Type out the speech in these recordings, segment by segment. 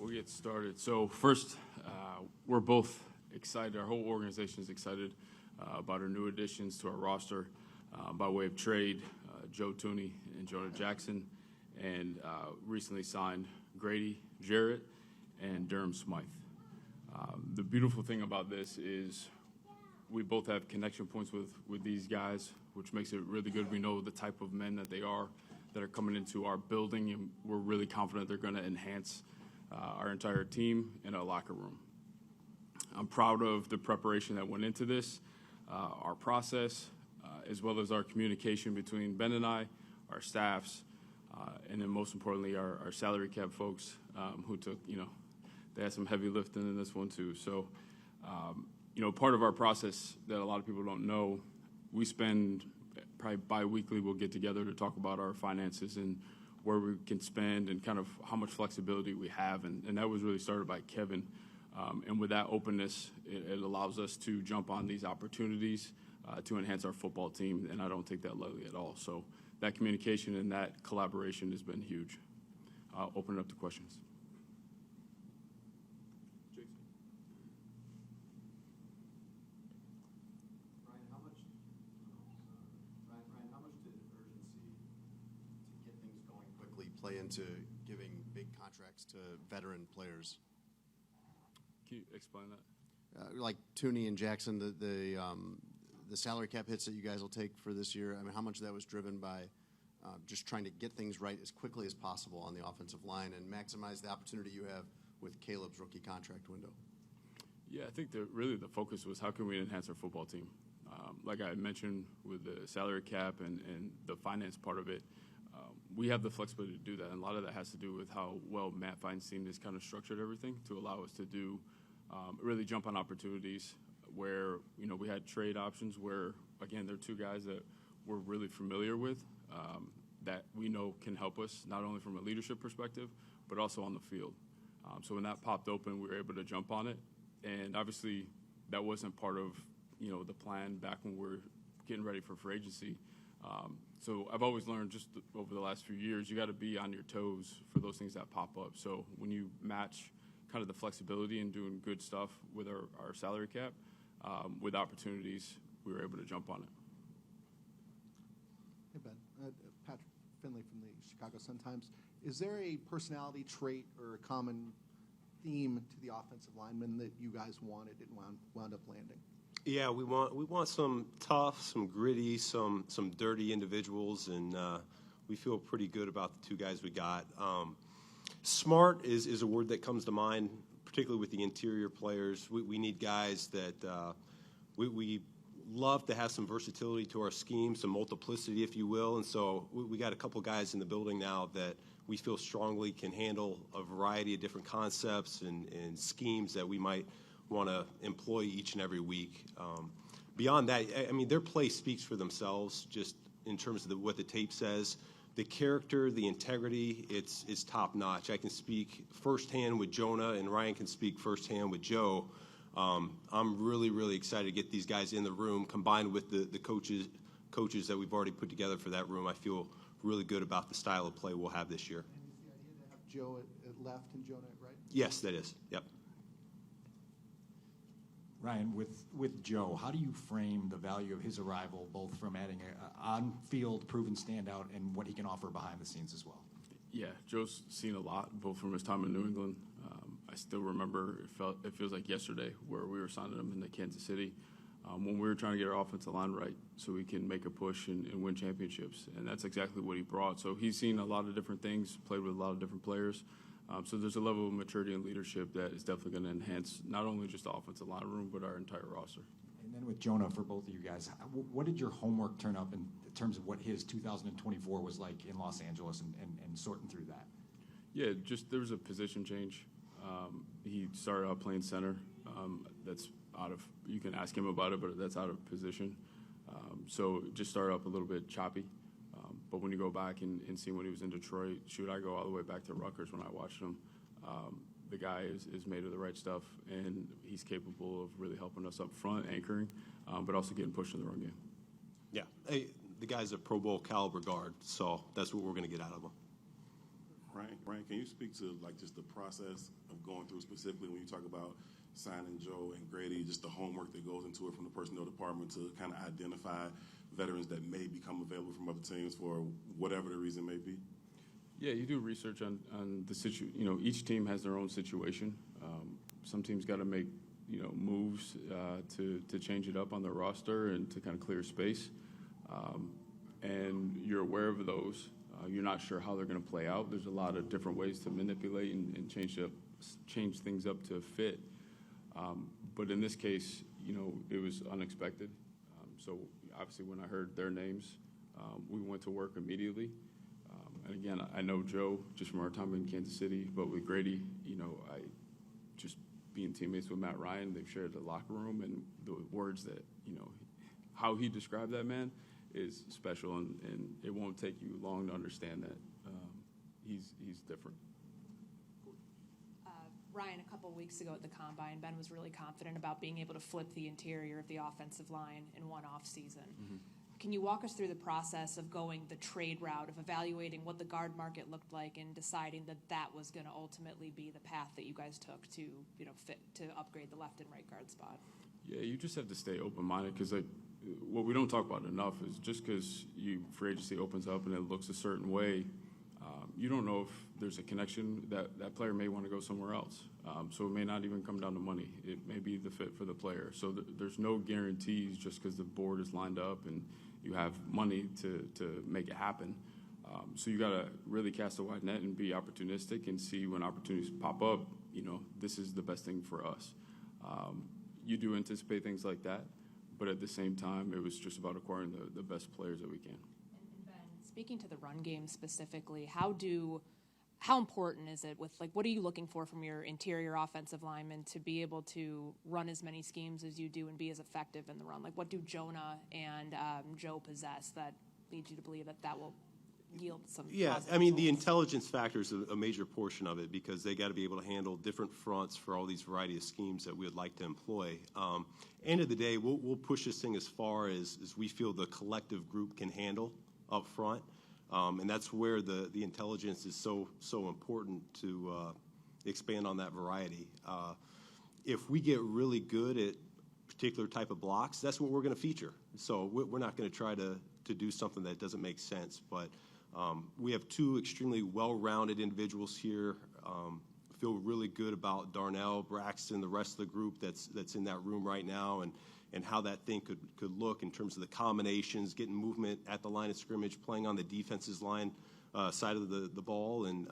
We'll get started. So first, we're both excited. Our whole organization is excited about our new additions to our roster by way of trade, Joe Thuney and Jonah Jackson, and recently signed Grady Jarrett and Durham Smythe. The beautiful thing about this is we both have connection points with these guys, which makes it really good. We know the type of men that they are that are coming into our building, and we're really confident they're going to enhance our entire team and our locker room. I'm proud of the preparation that went into this, our process, as well as our communication between Ben and I, our staffs, and then most importantly, our salary cap folks who took, they had some heavy lifting in this one too. So, part of our process that a lot of people don't know, we spend probably bi-weekly, we'll get together to talk about our finances and where we can spend and kind of how much flexibility we have. And that was really started by Kevin. And with that openness, it allows us to jump on these opportunities to enhance our football team, and I don't take that lightly at all. So that communication and that collaboration has been huge. I'll open it up to questions. Play into giving big contracts to veteran players? Can you explain that? Like Thuney and Jackson, the salary cap hits that you guys will take for this year, I mean, how much of that was driven by just trying to get things right as quickly as possible on the offensive line and maximize the opportunity you have with Caleb's rookie contract window? Yeah, I think really the focus was how can we enhance our football team? Like I mentioned with the salary cap and the finance part of it, we have the flexibility to do that, and a lot of that has to do with how well Matt Feinstein has kind of structured everything to allow us to do really jump on opportunities where, we had trade options where, again, they're two guys that we're really familiar with that we know can help us not only from a leadership perspective, but also on the field. So when that popped open, we were able to jump on it, and obviously that wasn't part of, the plan back when we were getting ready for free agency. So I've always learned just over the last few years, you got to be on your toes for those things that pop up. So when you match kind of the flexibility and doing good stuff with our salary cap, with opportunities, we were able to jump on it. Hey, Ben. Patrick Finley from the Chicago Sun-Times. Is there a personality trait or a common theme to the offensive linemen that you guys wanted and wound up landing? Yeah, we want some tough, some gritty, some dirty individuals, and we feel pretty good about the two guys we got. Smart is a word that comes to mind, particularly with the interior players. We need guys that we love to have some versatility to our scheme, some multiplicity, if you will. And so we got a couple guys in the building now that we feel strongly can handle a variety of different concepts and schemes that we might want to employ each and every week. Beyond that, I mean, their play speaks for themselves just in terms of what the tape says. The character, the integrity, it's top-notch. I can speak firsthand with Jonah, and Ryan can speak firsthand with Joe. I'm really, really excited to get these guys in the room, combined with the coaches that we've already put together for that room. I feel really good about the style of play we'll have this year. And is the idea to have Joe at left and Jonah at right? Yes, that is. Yep. Ryan, with Joe, how do you frame the value of his arrival, both from adding an on-field proven standout and what he can offer behind the scenes as well? Yeah, Joe's seen a lot, both from his time in New England. I still remember, it feels like yesterday, where we were signing him into Kansas City when we were trying to get our offensive line right so we can make a push and win championships. And that's exactly what he brought. So he's seen a lot of different things, played with a lot of different players. So there's a level of maturity and leadership that is definitely going to enhance not only just the offensive line room, but our entire roster. And then with Jonah, for both of you guys, what did your homework turn up in terms of what his 2024 was like in Los Angeles and sorting through that? Yeah, just there was a position change. He started out playing center. That's out of, you can ask him about it, but that's out of position. So it just started up a little bit choppy. But when you go back and see when he was in Detroit, I go all the way back to Rutgers when I watched him. The guy is made of the right stuff, and he's capable of really helping us up front, anchoring, but also getting pushed in the run game. Yeah, the guy's a Pro Bowl caliber guard, so that's what we're going to get out of him. Brian, can you speak to like just the process of going through specifically when you talk about signing Joe and Grady, just the homework that goes into it from the personnel department to kind of identify veterans that may become available from other teams for whatever the reason may be? Yeah, you do research on the each team has their own situation. Some teams got to make, moves to change it up on their roster and to kind of clear space. And you're aware of those. You're not sure how they're going to play out. There's a lot of different ways to manipulate and change things up to fit. But in this case, it was unexpected. So obviously when I heard their names, we went to work immediately. And again, I know Joe just from our time in Kansas City, but with Grady, I just being teammates with Matt Ryan, they've shared the locker room, and the words that, how he described that man is special, and it won't take you long to understand that he's different. Ryan, a couple weeks ago at the Combine, Ben was really confident about being able to flip the interior of the offensive line in one off-season. Mm-hmm. Can you walk us through the process of going the trade route, of evaluating what the guard market looked like and deciding that was going to ultimately be the path that you guys took to, fit to upgrade the left and right guard spot? Yeah, you just have to stay open-minded because, what we don't talk about enough is just because free agency opens up and it looks a certain way, you don't know if there's a connection that player may want to go somewhere else. So it may not even come down to money. It may be the fit for the player. So there's no guarantees just because the board is lined up and you have money to make it happen. So you got to really cast a wide net and be opportunistic and see when opportunities pop up, this is the best thing for us. You do anticipate things like that, but at the same time, it was just about acquiring the best players that we can. And Ben, speaking to the run game specifically, how important is it what are you looking for from your interior offensive linemen to be able to run as many schemes as you do and be as effective in the run? What do Jonah and Joe possess that leads you to believe that will yield some positive the results? intelligence factor is a major portion of it because they got to be able to handle different fronts for all these variety of schemes that we would like to employ. End of the day, we'll push this thing as far as we feel the collective group can handle up front. And that's where the intelligence is so important to expand on that variety. If we get really good at particular type of blocks, that's what we're going to feature. So we're not going to try to do something that doesn't make sense. But we have two extremely well-rounded individuals here. Feel really good about Darnell, Braxton, the rest of the group that's in that room right now, and how that thing could look in terms of the combinations, getting movement at the line of scrimmage, playing on the defense's line side of the ball, and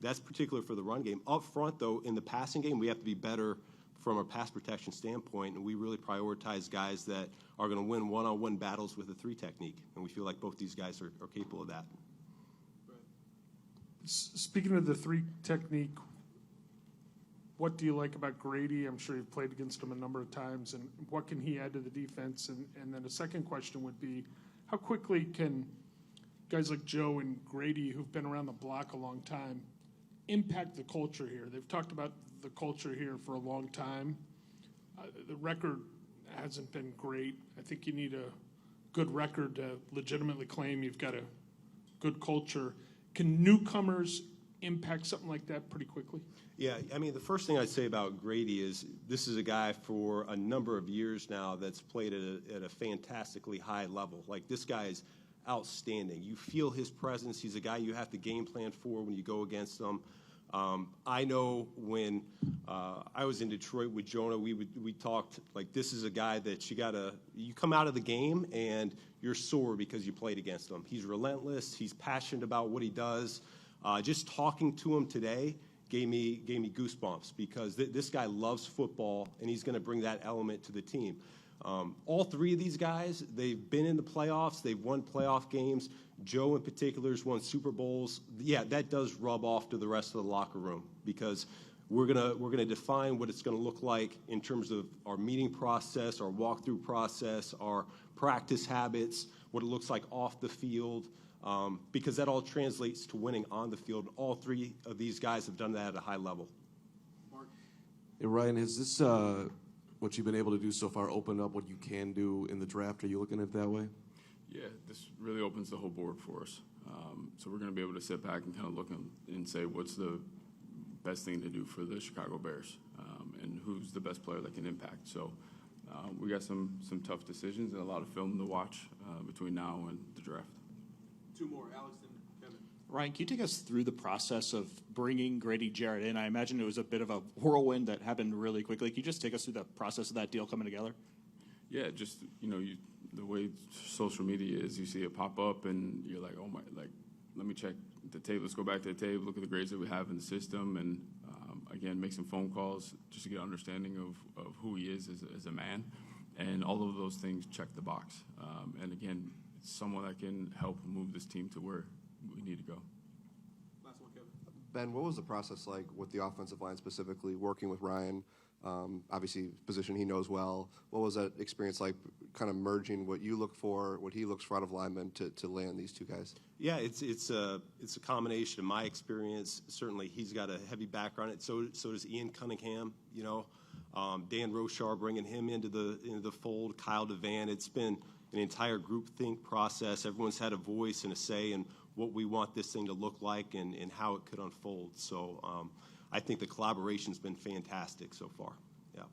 that's particular for the run game. Up front, though, in the passing game, we have to be better from a pass protection standpoint, and we really prioritize guys that are going to win one-on-one battles with a three technique, and we feel like both these guys are capable of that. Speaking of the three technique, what do you like about Grady? I'm sure you've played against him a number of times, and what can he add to the defense? And then a second question would be, how quickly can guys like Joe and Grady, who've been around the block a long time, impact the culture here? They've talked about the culture here for a long time. The record hasn't been great. I think you need a good record to legitimately claim you've got a good culture. Can newcomers impact something like that pretty quickly? Yeah, the first thing I'd say about Grady is this is a guy for a number of years now that's played at a fantastically high level. This guy is outstanding. You feel his presence. He's a guy you have to game plan for when you go against him. I know when I was in Detroit with Jonah, we talked this is a guy that you come out of the game and you're sore because you played against him. He's relentless. He's passionate about what he does. Just talking to him today gave me goosebumps because this guy loves football and he's going to bring that element to the team. All three of these guys, they've been in the playoffs. They've won playoff games. Joe in particular has won Super Bowls. Yeah, that does rub off to the rest of the locker room because we're gonna define what it's going to look like in terms of our meeting process, our walkthrough process, our practice habits, what it looks like off the field, because that all translates to winning on the field. All three of these guys have done that at a high level. Hey, Ryan, has this what you've been able to do so far opened up what you can do in the draft? Are you looking at it that way? Yeah, this really opens the whole board for us. So we're going to be able to sit back and kind of look and say what's the best thing to do for the Chicago Bears, and who's the best player that can impact. So we got some tough decisions and a lot of film to watch between now and the draft. Two more, Alex and Kevin. Ryan, can you take us through the process of bringing Grady Jarrett in? I imagine it was a bit of a whirlwind that happened really quickly. Can you just take us through the process of that deal coming together? Yeah, just, the way social media is, you see it pop up and you're like, oh my, like, let me check the tape. Let's go back to the tape, look at the grades that we have in the system, and again, make some phone calls just to get an understanding of who he is as a man. And all of those things check the box. And again, it's someone that can help move this team to where we need to go. Last one, Kevin. Ben, what was the process like with the offensive line specifically, working with Ryan? Obviously, position he knows well. What was that experience like, kind of merging what you look for, what he looks for out of linemen to land these two guys? Yeah, it's a combination of my experience. Certainly, he's got a heavy background. So does Ian Cunningham. Dan Rochar, bringing him into the fold. Kyle DeVan. It's been an entire groupthink process. Everyone's had a voice and a say in what we want this thing to look like and how it could unfold. So I think the collaboration's been fantastic so far. Yeah.